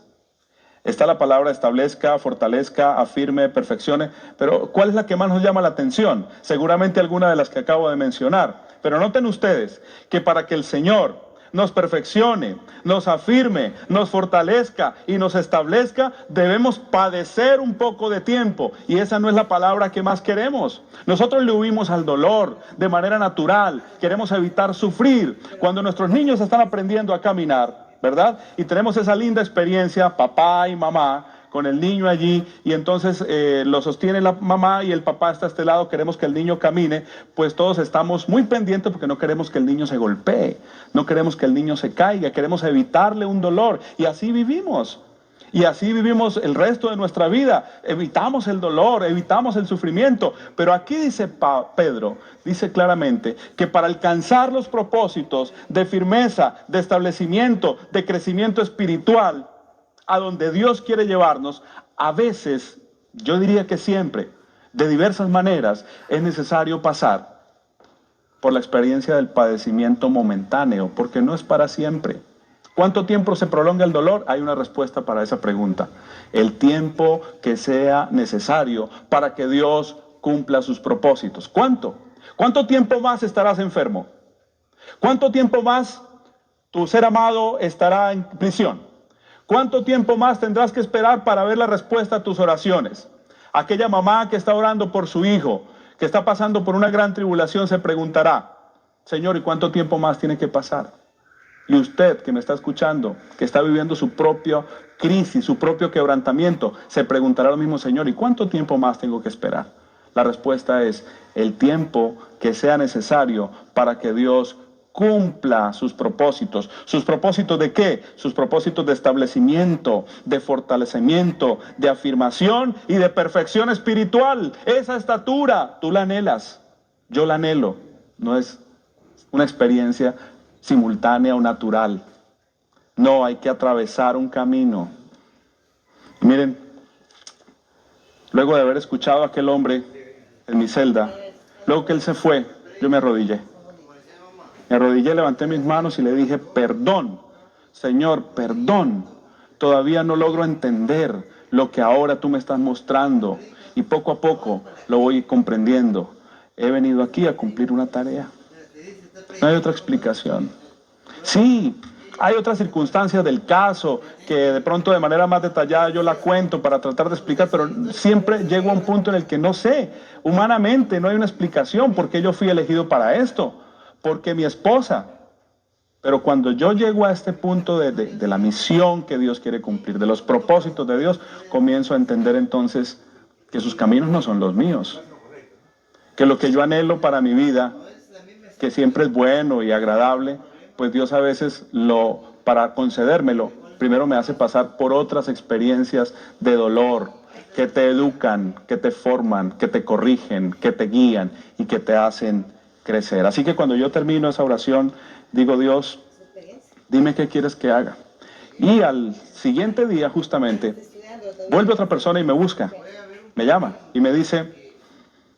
Está la palabra establezca, fortalezca, afirme, perfeccione, pero ¿cuál es la que más nos llama la atención? Seguramente alguna de las que acabo de mencionar. Pero noten ustedes que para que el Señor nos perfeccione, nos afirme, nos fortalezca y nos establezca, debemos padecer un poco de tiempo. Y esa no es la palabra que más queremos. Nosotros le huimos al dolor de manera natural. Queremos evitar sufrir. Cuando nuestros niños están aprendiendo a caminar, ¿verdad? Y tenemos esa linda experiencia, papá y mamá, con el niño allí, y entonces lo sostiene la mamá y el papá está a este lado, queremos que el niño camine, pues todos estamos muy pendientes porque no queremos que el niño se golpee, no queremos que el niño se caiga, queremos evitarle un dolor, y así vivimos. Y así vivimos el resto de nuestra vida. Evitamos el dolor, evitamos el sufrimiento. Pero aquí dice Pedro, dice claramente que para alcanzar los propósitos de firmeza, de establecimiento, de crecimiento espiritual, a donde Dios quiere llevarnos, a veces, yo diría que siempre, de diversas maneras, es necesario pasar por la experiencia del padecimiento momentáneo, porque no es para siempre. ¿Cuánto tiempo se prolonga el dolor? Hay una respuesta para esa pregunta. El tiempo que sea necesario para que Dios cumpla sus propósitos. ¿Cuánto? ¿Cuánto tiempo más estarás enfermo? ¿Cuánto tiempo más tu ser amado estará en prisión? ¿Cuánto tiempo más tendrás que esperar para ver la respuesta a tus oraciones? Aquella mamá que está orando por su hijo, que está pasando por una gran tribulación, se preguntará, Señor, ¿y cuánto tiempo más tiene que pasar? Y usted que me está escuchando, que está viviendo su propia crisis, su propio quebrantamiento, se preguntará lo mismo, Señor, ¿y cuánto tiempo más tengo que esperar? La respuesta es el tiempo que sea necesario para que Dios cumpla sus propósitos. ¿Sus propósitos de qué? Sus propósitos de establecimiento, de fortalecimiento, de afirmación y de perfección espiritual. Esa estatura, tú la anhelas, yo la anhelo. No es una experiencia simultánea o natural. No, hay que atravesar un camino. Y miren, luego de haber escuchado a aquel hombre en mi celda, luego que él se fue, yo me arrodillé. Me arrodillé, levanté mis manos y le dije, perdón, Señor, perdón. Todavía no logro entender lo que ahora tú me estás mostrando. Y poco a poco lo voy comprendiendo. He venido aquí a cumplir una tarea. No hay otra explicación. Sí, hay otras circunstancias del caso que de pronto de manera más detallada yo la cuento para tratar de explicar, pero siempre llego a un punto en el que no sé. Humanamente no hay una explicación por qué yo fui elegido para esto. Porque mi esposa. Pero cuando yo llego a este punto de la misión que Dios quiere cumplir, de los propósitos de Dios, comienzo a entender entonces que sus caminos no son los míos. Que lo que yo anhelo para mi vida, que siempre es bueno y agradable, pues Dios a veces para concedérmelo, primero me hace pasar por otras experiencias de dolor, que te educan, que te forman, que te corrigen, que te guían y que te hacen crecer. Así que cuando yo termino esa oración, digo, Dios, dime qué quieres que haga. Y al siguiente día, justamente, vuelve otra persona y me busca, me llama y me dice,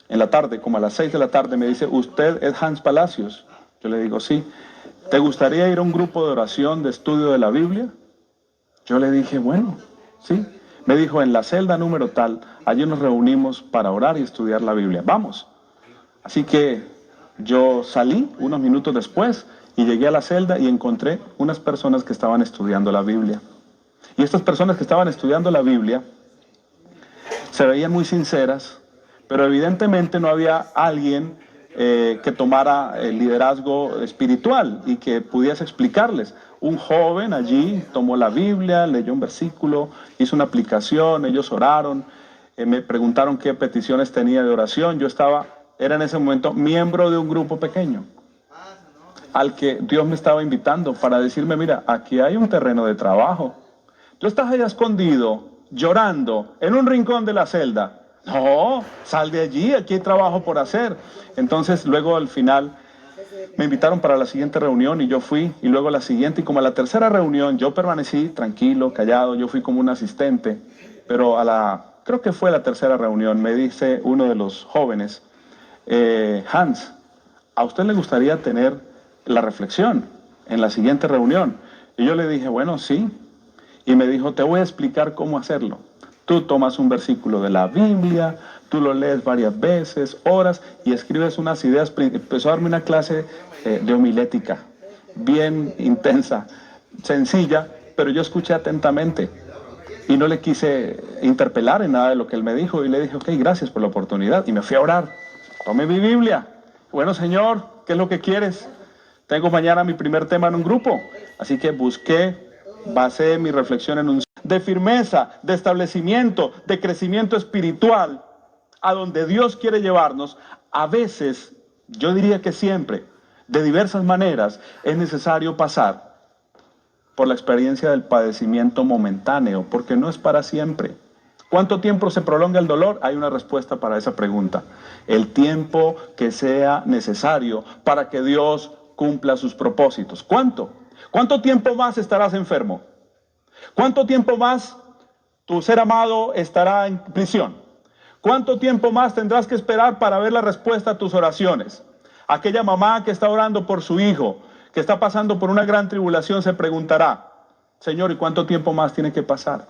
en la tarde, como a las 6 de la tarde, me dice, ¿usted es Hans Palacios? Yo le digo, sí. ¿Te gustaría ir a un grupo de oración, de estudio de la Biblia? Yo le dije, bueno, sí. Me dijo, en la celda número tal, allí nos reunimos para orar y estudiar la Biblia. Vamos. Así que yo salí unos minutos después y llegué a la celda y encontré unas personas que estaban estudiando la Biblia. Y estas personas que estaban estudiando la Biblia se veían muy sinceras, pero evidentemente no había alguien que tomara el liderazgo espiritual y que pudiese explicarles. Un joven allí tomó la Biblia, leyó un versículo, hizo una aplicación, ellos oraron, me preguntaron qué peticiones tenía de oración. Era en ese momento miembro de un grupo pequeño al que Dios me estaba invitando para decirme, mira, aquí hay un terreno de trabajo. Tú estás allá escondido, llorando, en un rincón de la celda. No, sal de allí, aquí hay trabajo por hacer. Entonces, luego al final, me invitaron para la siguiente reunión y yo fui, y luego la siguiente, y como a la tercera reunión, yo permanecí tranquilo, callado, yo fui como un asistente, pero creo que fue la tercera reunión, me dice uno de los jóvenes, Hans, ¿a usted le gustaría tener la reflexión en la siguiente reunión? Y yo le dije, bueno, sí. Y me dijo, te voy a explicar cómo hacerlo. Tú tomas un versículo de la Biblia, tú lo lees varias veces, oras y escribes unas ideas. Empezó a darme una clase de homilética, bien intensa, sencilla, pero yo escuché atentamente y no le quise interpelar en nada de lo que él me dijo y le dije, ok, gracias por la oportunidad. Y me fui a orar. Tomé mi Biblia. Bueno, Señor, ¿qué es lo que quieres? Tengo mañana mi primer tema en un grupo. Así que basé mi reflexión en de firmeza, de establecimiento, de crecimiento espiritual, a donde Dios quiere llevarnos. A veces, yo diría que siempre, de diversas maneras, es necesario pasar por la experiencia del padecimiento momentáneo, porque no es para siempre. ¿Cuánto tiempo se prolonga el dolor? Hay una respuesta para esa pregunta. El tiempo que sea necesario para que Dios cumpla sus propósitos. ¿Cuánto? ¿Cuánto tiempo más estarás enfermo? ¿Cuánto tiempo más tu ser amado estará en prisión? ¿Cuánto tiempo más tendrás que esperar para ver la respuesta a tus oraciones? Aquella mamá que está orando por su hijo, que está pasando por una gran tribulación, se preguntará, Señor, ¿y cuánto tiempo más tiene que pasar?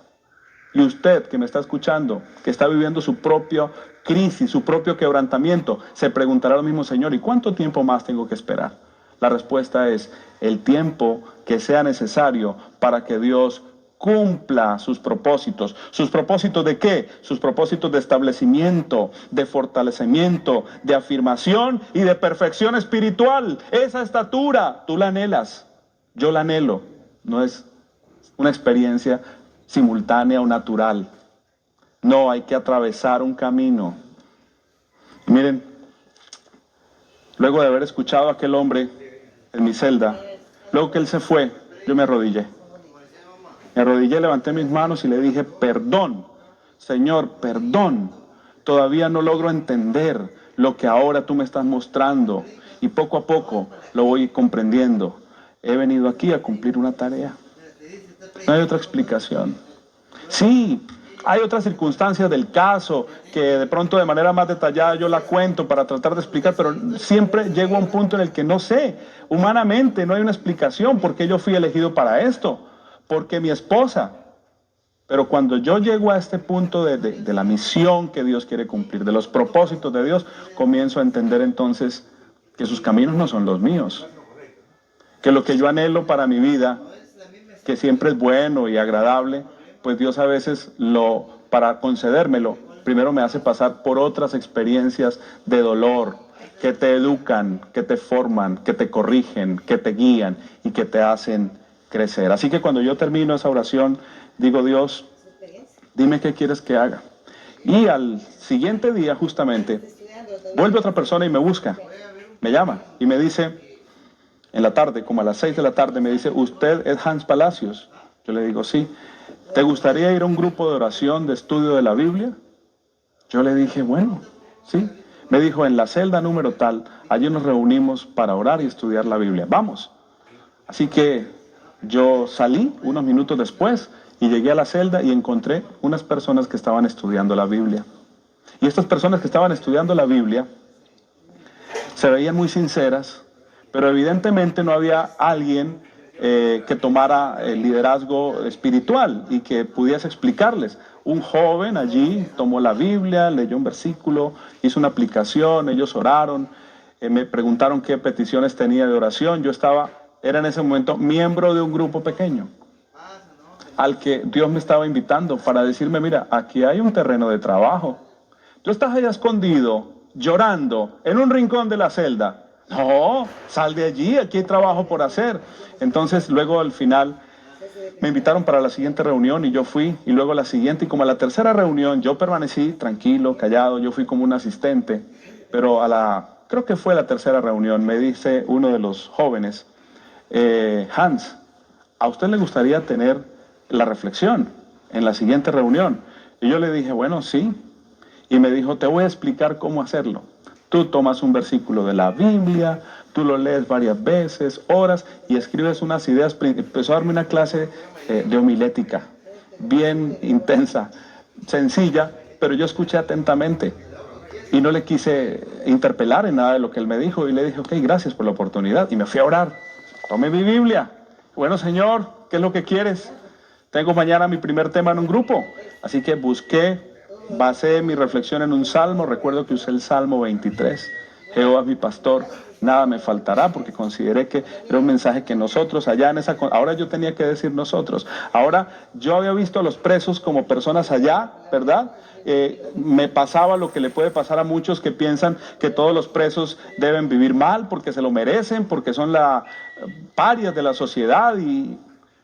Y usted que me está escuchando, que está viviendo su propia crisis, su propio quebrantamiento, se preguntará lo mismo, Señor, ¿y cuánto tiempo más tengo que esperar? La respuesta es el tiempo que sea necesario para que Dios cumpla sus propósitos. ¿Sus propósitos de qué? Sus propósitos de establecimiento, de fortalecimiento, de afirmación y de perfección espiritual. Esa estatura, tú la anhelas, yo la anhelo. No es una experiencia simultánea o natural. No, hay que atravesar un camino. Y miren, luego de haber escuchado a aquel hombre en mi celda, luego que él se fue, yo me arrodillé. Me arrodillé, levanté mis manos y le dije, perdón, Señor, perdón. Todavía no logro entender lo que ahora tú me estás mostrando. Y poco a poco lo voy comprendiendo. He venido aquí a cumplir una tarea. No hay otra explicación. Sí, hay otras circunstancias del caso que de pronto de manera más detallada yo la cuento para tratar de explicar, pero siempre llego a un punto en el que no sé. Humanamente no hay una explicación por qué yo fui elegido para esto. Porque mi esposa. Pero cuando yo llego a este punto de la misión que Dios quiere cumplir, de los propósitos de Dios, comienzo a entender entonces que sus caminos no son los míos. Que lo que yo anhelo para mi vida, que siempre es bueno y agradable, pues Dios a veces para concedérmelo, primero me hace pasar por otras experiencias de dolor, que te educan, que te forman, que te corrigen, que te guían y que te hacen crecer. Así que cuando yo termino esa oración, digo, Dios, dime qué quieres que haga. Y al siguiente día, justamente, vuelve otra persona y me busca, me llama y me dice, en la tarde, como a las 6 de la tarde, me dice, ¿usted es Hans Palacios? Yo le digo, sí. ¿Te gustaría ir a un grupo de oración, de estudio de la Biblia? Yo le dije, bueno, sí. Me dijo, en la celda número tal, allí nos reunimos para orar y estudiar la Biblia. Vamos. Así que yo salí unos minutos después y llegué a la celda y encontré unas personas que estaban estudiando la Biblia. Y estas personas que estaban estudiando la Biblia se veían muy sinceras, pero evidentemente no había alguien que tomara el liderazgo espiritual y que pudiese explicarles. Un joven allí tomó la Biblia, leyó un versículo, hizo una aplicación, ellos oraron, me preguntaron qué peticiones tenía de oración. Era en ese momento miembro de un grupo pequeño al que Dios me estaba invitando para decirme, mira, aquí hay un terreno de trabajo. Tú estás allá escondido, llorando, en un rincón de la celda. No, sal de allí, aquí hay trabajo por hacer. Entonces, luego al final, me invitaron para la siguiente reunión y yo fui, y luego la siguiente, y como a la tercera reunión, yo permanecí tranquilo, callado, yo fui como un asistente, pero creo que fue la tercera reunión, me dice uno de los jóvenes, Hans, ¿a usted le gustaría tener la reflexión en la siguiente reunión? Y yo le dije, bueno, sí. Y me dijo, te voy a explicar cómo hacerlo. Tú tomas un versículo de la Biblia, tú lo lees varias veces, oras y escribes unas ideas. Empezó a darme una clase de homilética, bien intensa, sencilla, pero yo escuché atentamente y no le quise interpelar en nada de lo que él me dijo. Y le dije, ok, gracias por la oportunidad. Y me fui a orar. Tomé mi Biblia. Bueno, Señor, ¿qué es lo que quieres? Tengo mañana mi primer tema en un grupo. Así que basé mi reflexión en un salmo. Recuerdo que usé el Salmo 23. Jehová es mi pastor, nada me faltará, porque consideré que era un mensaje que nosotros allá ahora yo tenía que decir nosotros. Ahora yo había visto a los presos como personas allá, ¿verdad? Me pasaba lo que le puede pasar a muchos que piensan que todos los presos deben vivir mal porque se lo merecen, porque son la parias de la sociedad,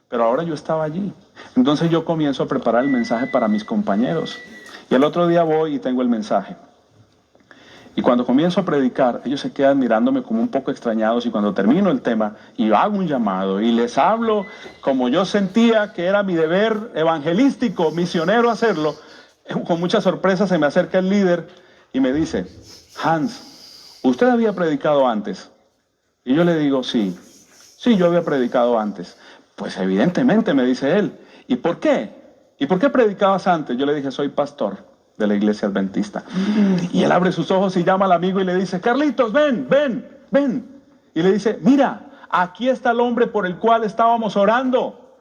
pero ahora yo estaba allí. Entonces yo comienzo a preparar el mensaje para mis compañeros. Y el otro día voy y tengo el mensaje. Y cuando comienzo a predicar, ellos se quedan mirándome como un poco extrañados, y cuando termino el tema y hago un llamado y les hablo como yo sentía que era mi deber evangelístico, misionero hacerlo, con mucha sorpresa se me acerca el líder y me dice, Hans, ¿usted había predicado antes? Y yo le digo, sí, yo había predicado antes. Pues evidentemente, me dice él. ¿Y por qué? ¿Y por qué predicabas antes? Yo le dije, soy pastor de la iglesia adventista. Y él abre sus ojos y llama al amigo y le dice, Carlitos, ven. Y le dice, mira, aquí está el hombre por el cual estábamos orando.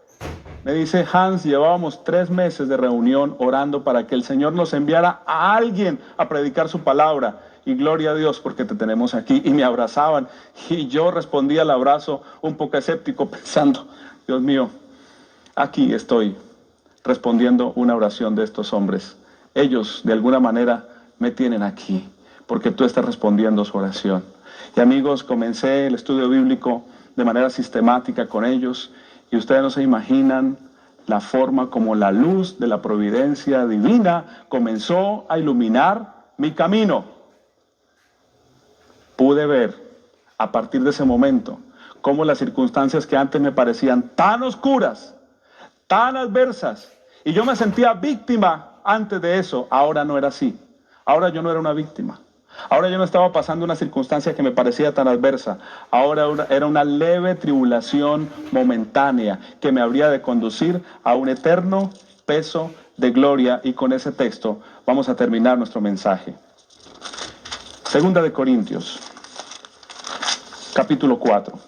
Me dice, Hans, llevábamos 3 meses de reunión orando para que el Señor nos enviara a alguien a predicar su palabra. y gloria a Dios porque te tenemos aquí. Y me abrazaban y yo respondía al abrazo un poco escéptico pensando, Dios mío, aquí estoy respondiendo una oración de estos hombres. Ellos de alguna manera me tienen aquí porque tú estás respondiendo su oración. Y amigos, comencé el estudio bíblico de manera sistemática con ellos y ustedes no se imaginan la forma como la luz de la providencia divina comenzó a iluminar mi camino. Pude ver a partir de ese momento cómo las circunstancias que antes me parecían tan oscuras, tan adversas, y yo me sentía víctima antes de eso, ahora no era así. Ahora yo no era una víctima. Ahora yo no estaba pasando una circunstancia que me parecía tan adversa. Ahora era una leve tribulación momentánea que me habría de conducir a un eterno peso de gloria. Y con ese texto vamos a terminar nuestro mensaje. Segunda de Corintios, capítulo 4.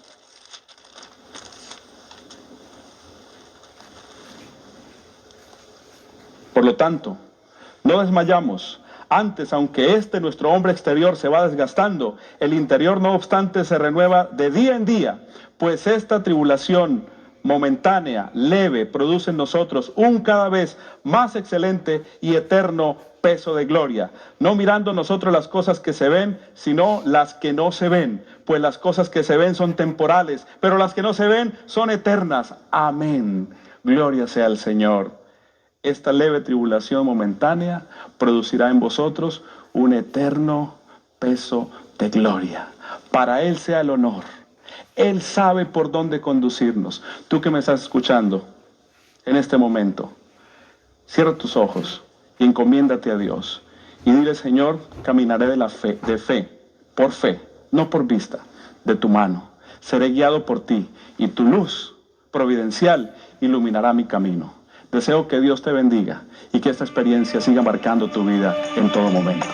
Por lo tanto, no desmayamos. Antes, aunque nuestro hombre exterior se va desgastando, el interior no obstante se renueva de día en día, pues esta tribulación momentánea, leve, produce en nosotros un cada vez más excelente y eterno peso de gloria, no mirando nosotros las cosas que se ven, sino las que no se ven, pues las cosas que se ven son temporales, pero las que no se ven son eternas. Amén. Gloria sea al Señor. Esta leve tribulación momentánea producirá en vosotros un eterno peso de gloria. Para Él sea el honor. Él sabe por dónde conducirnos. Tú que me estás escuchando en este momento, cierra tus ojos y encomiéndate a Dios. Y dile, Señor, caminaré de fe, por fe, no por vista, de tu mano. Seré guiado por ti y tu luz providencial iluminará mi camino. Deseo que Dios te bendiga y que esta experiencia siga marcando tu vida en todo momento.